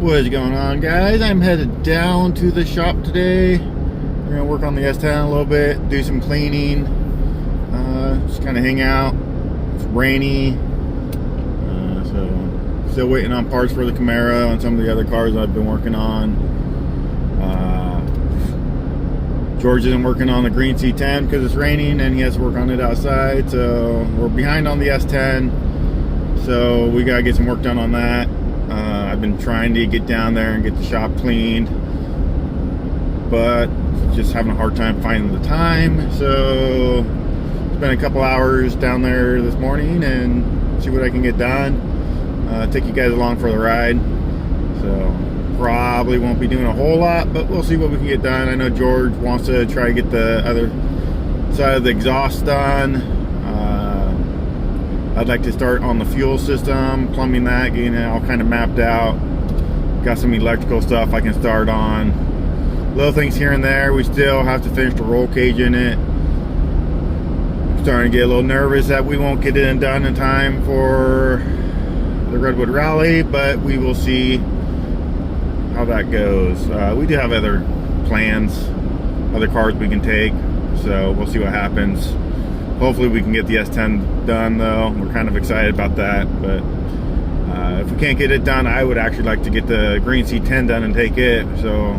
What is going on, guys? I'm headed down to the shop today. We're gonna work on the S10 a little bit, do some cleaning, just kind of hang out. It's rainy, so still waiting on parts for the Camaro and some of the other cars I've been working on. George isn't working on the green C10 because it's raining and he has to work on it outside, so we're behind on the S10, so we gotta get some work done on that. I've been trying to get down there and get the shop cleaned, but just having a hard time finding the time. So spent a couple hours down there this morning and see what I can get done. Take you guys along for the ride. So probably won't be doing a whole lot, but we'll see what we can get done. I know George wants to try to get the other side of the exhaust done. I'd like to start on the fuel system, plumbing that, getting it all kind of mapped out. Got some electrical stuff I can start on. Little things here and there. We still have to finish the roll cage in it. I'm starting to get a little nervous that we won't get it done in time for the Redwood Rally, but we will see how that goes. We do have other plans, other cars we can take, so we'll see what happens. Hopefully we can get the S10 done though. We're kind of excited about that, but if we can't get it done, I would actually like to get the green C10 done and take it. So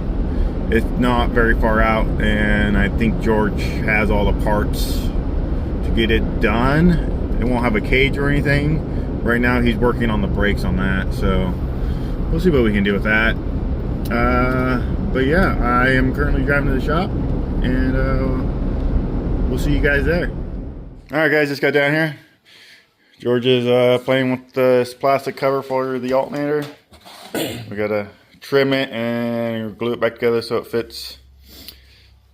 it's not very far out, and I think George has all the parts to get it done. It won't have a cage or anything. Right now he's working on the brakes on that, so we'll see what we can do with that. But yeah, I am currently driving to the shop, and we'll see you guys there. Alright guys, just got down here. George is playing with this plastic cover for the alternator. We gotta trim it and glue it back together so it fits.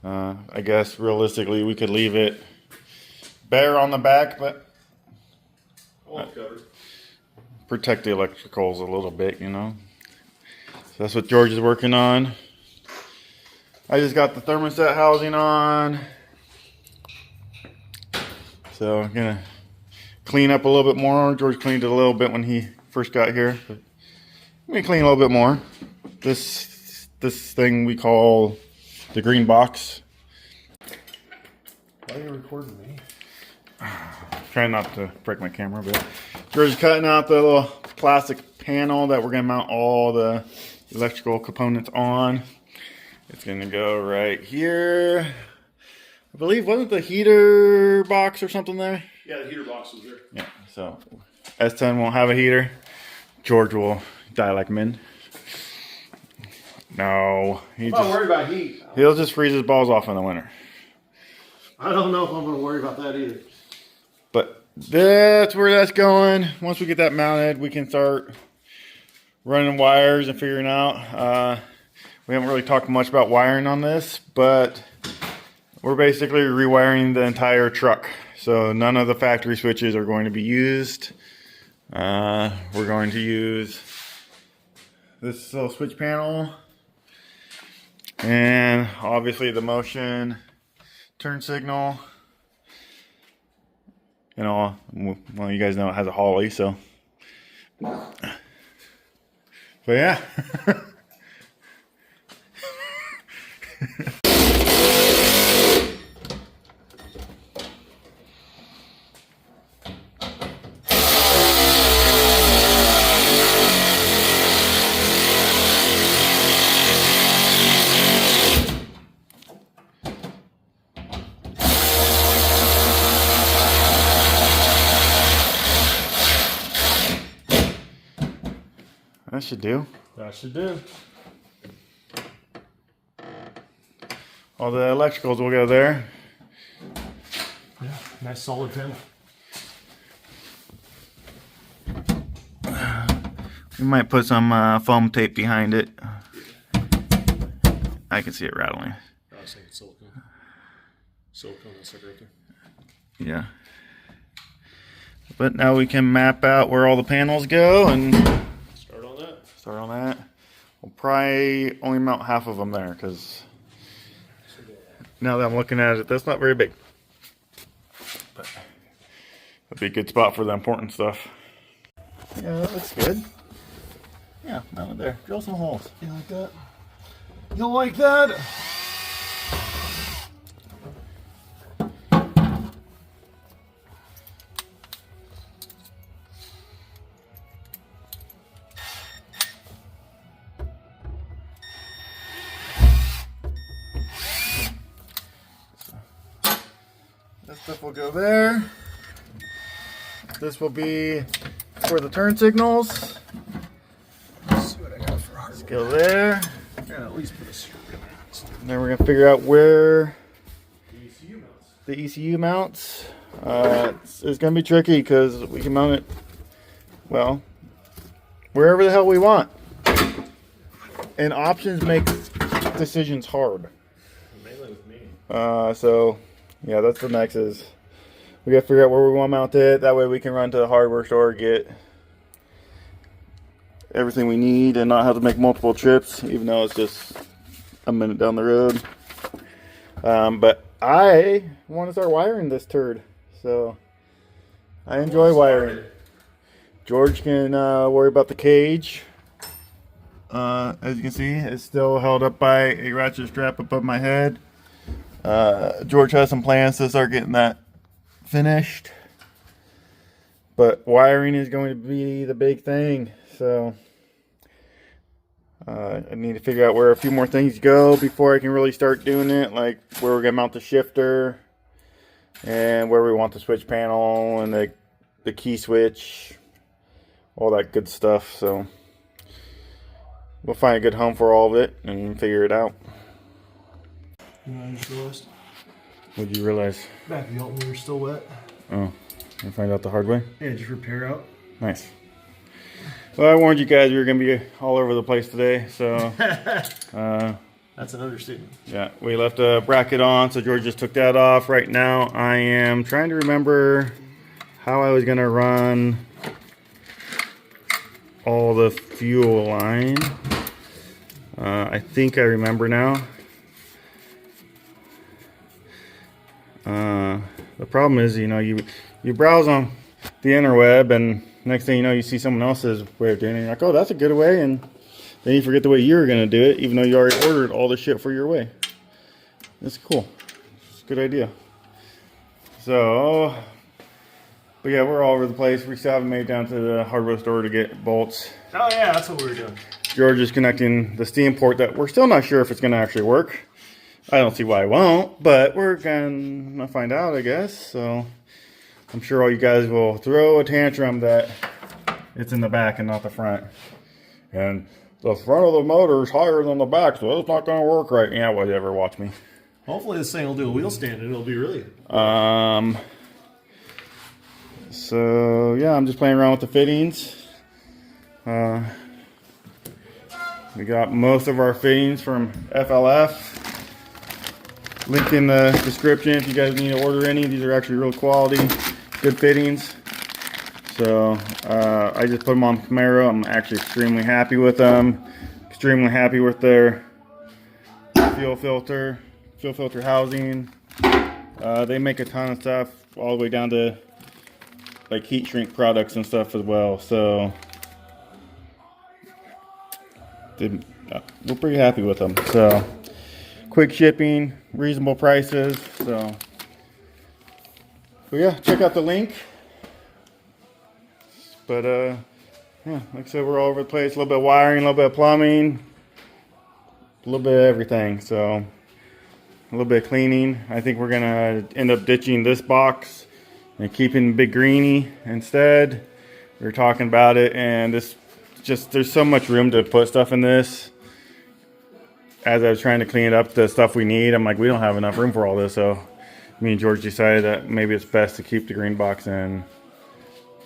I guess realistically we could leave it bare on the back, but protect the electricals a little bit, you know. So that's what George is working on. I just got the thermostat housing on. So I'm gonna clean up a little bit more. George cleaned it a little bit when he first got here, but let me clean a little bit more. This thing we call the green box. Why are you recording me? Trying not to break my camera, but George is cutting out the little plastic panel that we're gonna mount all the electrical components on. It's gonna go right here. I believe, wasn't the heater box or something there? Yeah, the heater box was there. Yeah, so S10 won't have a heater. George will die like men. No, I'm not worried about heat. He'll just freeze his balls off in the winter. I don't know if I'm going to worry about that either. But that's where that's going. Once we get that mounted, we can start running wires and figuring out. We haven't really talked much about wiring on this, but we're basically rewiring the entire truck. So none of the factory switches are going to be used. We're going to use this little switch panel, and obviously the motion turn signal. You know, well, you guys know it has a Holly, so. But yeah. That should do. That should do. All the electricals will go there. Yeah, nice solid pin. We might put some foam tape behind it. I can see it rattling. I was thinking silicone. Silicone, that's like right there. Yeah. But now we can map out where all the panels go and start on that. Start on that. We'll probably only mount half of them there because now that I'm looking at it, that's not very big. But that'd be a good spot for the important stuff. Yeah, that looks good. Yeah, mount it there. Drill some holes. You like that? You like that? This stuff will go there. This will be for the turn signals. Let's see what I got for hardware. Let's go there. And at least put a screwdriver on. And then we're gonna figure out where The ECU mounts. the ECU mounts. It's gonna be tricky because we can mount it, well, wherever the hell we want. And options make decisions hard. Mainly with me. So yeah, that's the next is we gotta figure out where we want to mount it. That way we can run to the hardware store, get everything we need, and not have to make multiple trips, even though it's just a minute down the road. But I want to start wiring this turd, so I enjoy wiring. George can worry about the cage. As you can see, it's still held up by a ratchet strap above my head. George has some plans to start getting that finished, but wiring is going to be the big thing. So I need to figure out where a few more things go before I can really start doing it, like where we're gonna mount the shifter and where we want the switch panel and the key switch, all that good stuff. So we'll find a good home for all of it and figure it out. You know, I just realized What'd you realize? back of the alternator still wet. Oh, you find out the hard way? Yeah, just repair out. Nice. Well, I warned you guys we were going to be all over the place today, so That's an understatement. yeah, we left a bracket on, so George just took that off. Right now, I am trying to remember how I was going to run all the fuel line. I think I remember now. The problem is, you know, you browse on the interweb, and next thing you know, you see someone else's way of doing it. You're like, oh, that's a good way, and then you forget the way you're going to do it, even though you already ordered all the shit for your way. It's cool. It's a good idea. So, but yeah, we're all over the place. We still haven't made it down to the hardware store to get bolts. Oh yeah, that's what we were doing. George is connecting the steam port that we're still not sure if it's going to actually work. I don't see why it won't, but we're gonna find out, I guess. So I'm sure all you guys will throw a tantrum that it's in the back and not the front. And the front of the motor is higher than the back, so it's not gonna work right. Yeah, whatever, watch me. Hopefully this thing will do a wheel stand and it'll be really good. So yeah, I'm just playing around with the fittings. We got most of our fittings from FLF. Link in the description if you guys need to order any. These are actually real quality, good fittings. So I just put them on Camaro. I'm actually extremely happy with them. Extremely happy with their fuel filter housing. They make a ton of stuff, all the way down to like heat shrink products and stuff as well. So we're pretty happy with them. So quick shipping, reasonable prices. So yeah, check out the link. But yeah, like I said, we're all over the place. A little bit of wiring, a little bit of plumbing, a little bit of everything. So a little bit of cleaning. I think we're gonna end up ditching this box and keeping Big Greenie instead. We were talking about it, and this just, there's so much room to put stuff in this. As I was trying to clean it up, the stuff we need, I'm like, we don't have enough room for all this. So me and George decided that maybe it's best to keep the green box and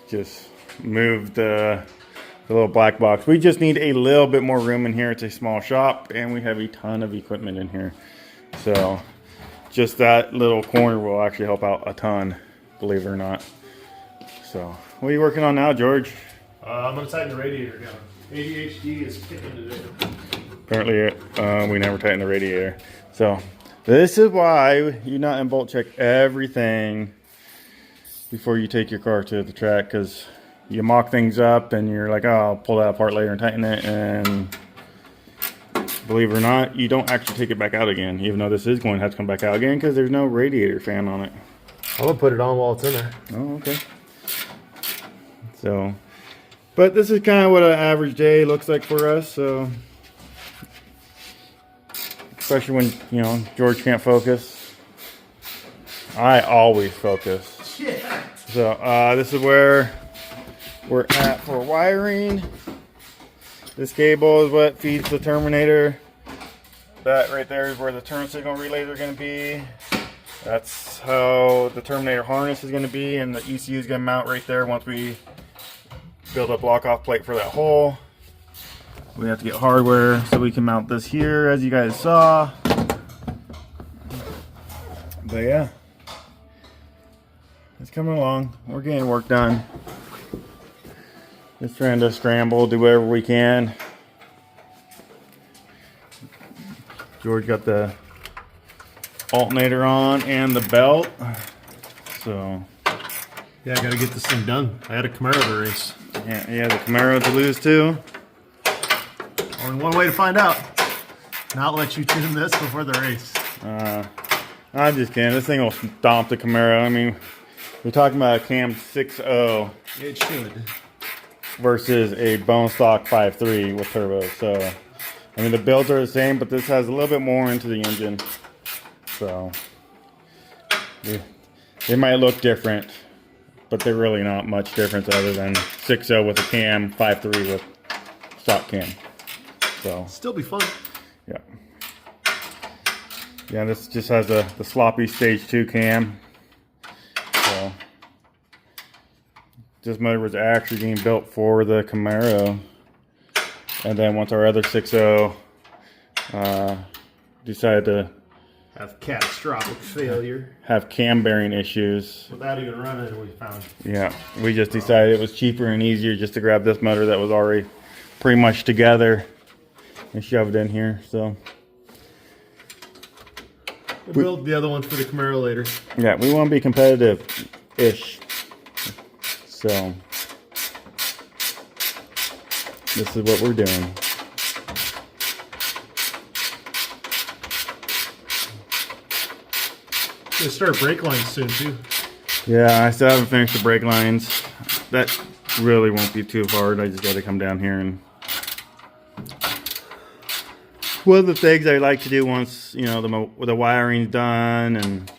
just move the little black box. We just need a little bit more room in here. It's a small shop, and we have a ton of equipment in here. So just that little corner will actually help out a ton, believe it or not. So what are you working on now, George? I'm gonna tighten the radiator down. ADHD is kicking today. Apparently, we never tighten the radiator. So this is why you nut and bolt check everything before you take your car to the track, because you mock things up and you're like, oh, I'll pull that apart later and tighten it, and believe it or not, you don't actually take it back out again, even though this is going to have to come back out again because there's no radiator fan on it. I'm gonna put it on while it's in there. Oh, okay. So, but this is kind of what an average day looks like for us. So, especially when, you know, George can't focus. I always focus. Yeah. So, this is where we're at for wiring. This cable is what feeds the terminator. That right there is where the turn signal relays are going to be. That's how the terminator harness is going to be, and the ECU is going to mount right there once we build a block-off plate for that hole. We have to get hardware so we can mount this here, as you guys saw. But yeah, it's coming along. We're getting work done. Just trying to scramble, do whatever we can. George got the alternator on and the belt. So Yeah, I gotta get this thing done. I had a Camaro to race. yeah, the Camaro to lose too. Only one way to find out. Not let you tune this before the race. I'm just kidding. This thing will stomp the Camaro. I mean, we're talking about a Cam 6.0 It should. versus a bone stock 5.3 with turbo. So, I mean, the builds are the same, but this has a little bit more into the engine. So, they might look different, but they're really not much difference other than 6.0 with a cam, 5.3 with stock cam. So, Still be fun. yeah. Yeah, this just has the sloppy stage 2 cam. So, this motor was actually being built for the Camaro. And then once our other 6.0 decided to Have catastrophic failure. have cam bearing issues. Without even running, we found. Yeah, we just decided it was cheaper and easier just to grab this motor that was already pretty much together and shove it in here. So We'll build the other one for the Camaro later. yeah, we want to be competitive-ish. So this is what we're doing. Gonna start brake lines soon too. Yeah, I still haven't finished the brake lines. That really won't be too hard. I just got to come down here and... One of the things I like to do once, you know, the wiring's done and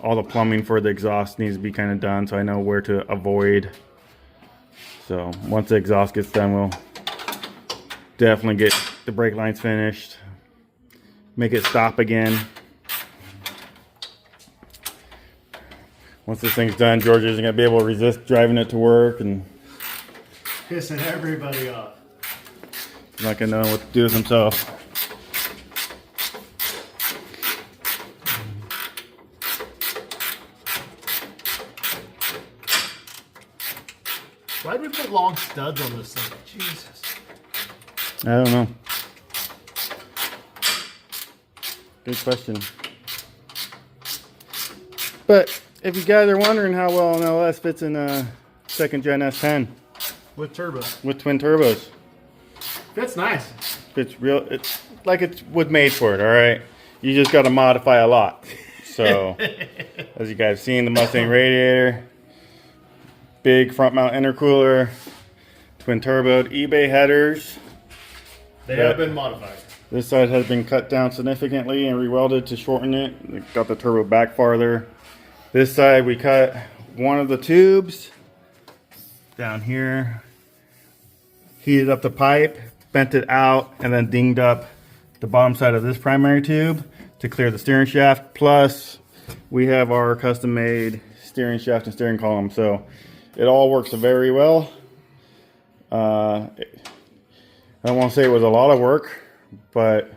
all the plumbing for the exhaust needs to be kind of done, so I know where to avoid. So once the exhaust gets done, we'll definitely get the brake lines finished. Make it stop again. Once this thing's done, George isn't going to be able to resist driving it to work, and Pissing everybody off. he's not going to know what to do with himself. Why'd we put long studs on this thing? Jesus. I don't know. Good question. But if you guys are wondering how well an LS fits in a second gen S10 With turbo. with twin turbos, That's nice. it's like it's was made for it. All right, you just got to modify a lot. So as you guys seen, the Mustang radiator, big front mount intercooler, twin turboed eBay headers. They have been modified. This side has been cut down significantly and rewelded to shorten it. We got the turbo back farther. This side we cut one of the tubes down here, heated up the pipe, bent it out, and then dinged up the bottom side of this primary tube to clear the steering shaft. Plus, we have our custom-made steering shaft and steering column, so it all works very well. I don't want to say it was a lot of work, but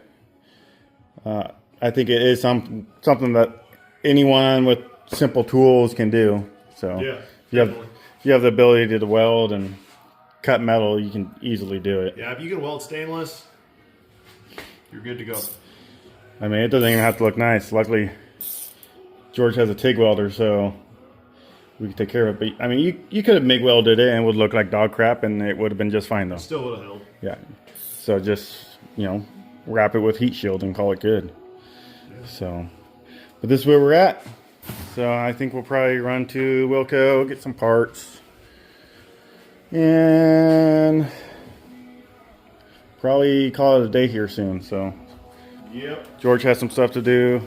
I think it is something that anyone with simple tools can do. So Yeah, if you have the ability to weld and cut metal, you can easily do it. Yeah, if you can weld stainless, you're good to go. I mean, it doesn't even have to look nice. Luckily, George has a TIG welder, so we could take care of it. But I mean, you could have MIG welded it and it would look like dog crap, and it would have been just fine though. Still would have held. Yeah. So just, you know, wrap it with heat shield and call it good. Yeah. So, but this is where we're at. So I think we'll probably run to Wilco, get some parts, and probably call it a day here soon. So Yep. George has some stuff to do.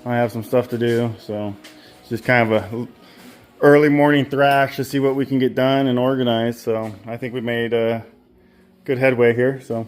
I have some stuff to do. So it's just kind of a early morning thrash to see what we can get done and organized. So I think we made good headway here. So